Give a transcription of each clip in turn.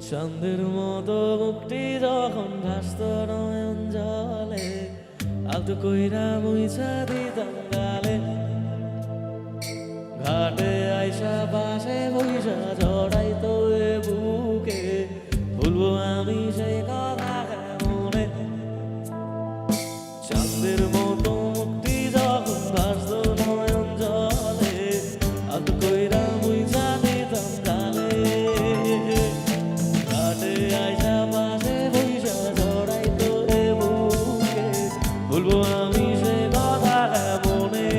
চাঁদের মতো মুক্তি যখন ভাসত নয়ন জলে আলতো কইরা মুইছা দিতাম গালে ঘাটে আইসা পাশে বইসা জড়াইতো এ বুকে ভুলবো আমি সেই কথা মনে চাঁদের মতো মুক্তি যখন ভাসত নয়ন জলে আলতো কইরা মুইছা দিতাম গালে ঘাটে আইসা পাশে বইসা জড়াইতো এ বুকে ভুলবো আমি সেই কথা মনে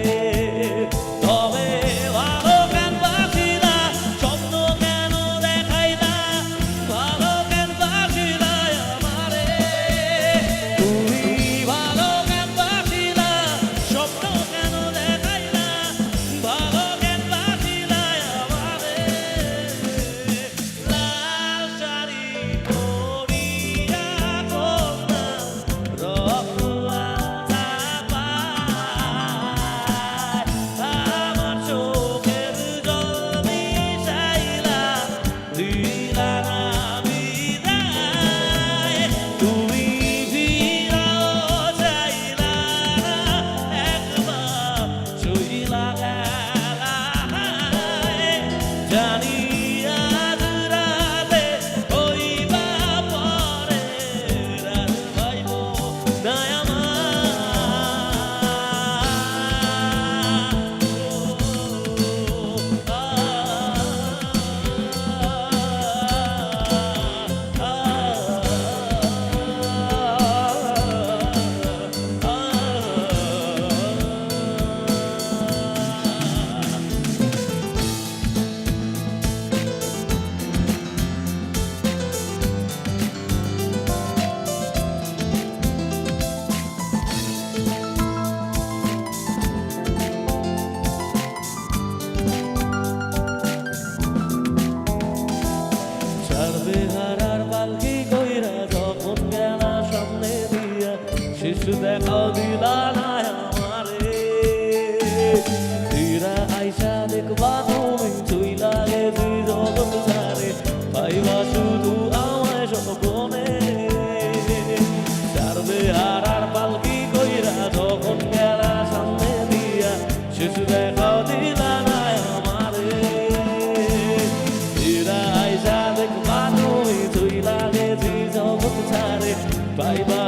তবে ভালো কেন বাসি না স্বপ্ন কেন দেখাই না ভালো কেন বাসি না আমারে তুমি ভালো কেন বাসি না স্বপ্ন কেন দেখাই না ভালো কেন বাসি না আমারে লাল শাড়ি পরিয়া কন্যা রক্তলা আমার চোখের জল মিশাইলা দিলা না বিদায় তুমি ফিরাও চাইলা না একবার শুইলা গেলা জানি আজ রাতে হইবা পরে রাত পাইব না ছাড়বে হারার পালকি কইরা যখন গেলা সামনে দিয়া শিশু দেখাও দিলা না আমারে ফিরা আইসা দেখবা তুমি চইলা গেছি জগৎ সারে পাইবা শুধু আমায় স্বপ্নে ছাড়বে হারার পালকি কইরা যখন গেলা সামনে দিয়া শিশু দেখাও দিলা না আমারে ফিরা আইসা দেখবা তুমি চইলা গেছি জগৎ সারে পাইবা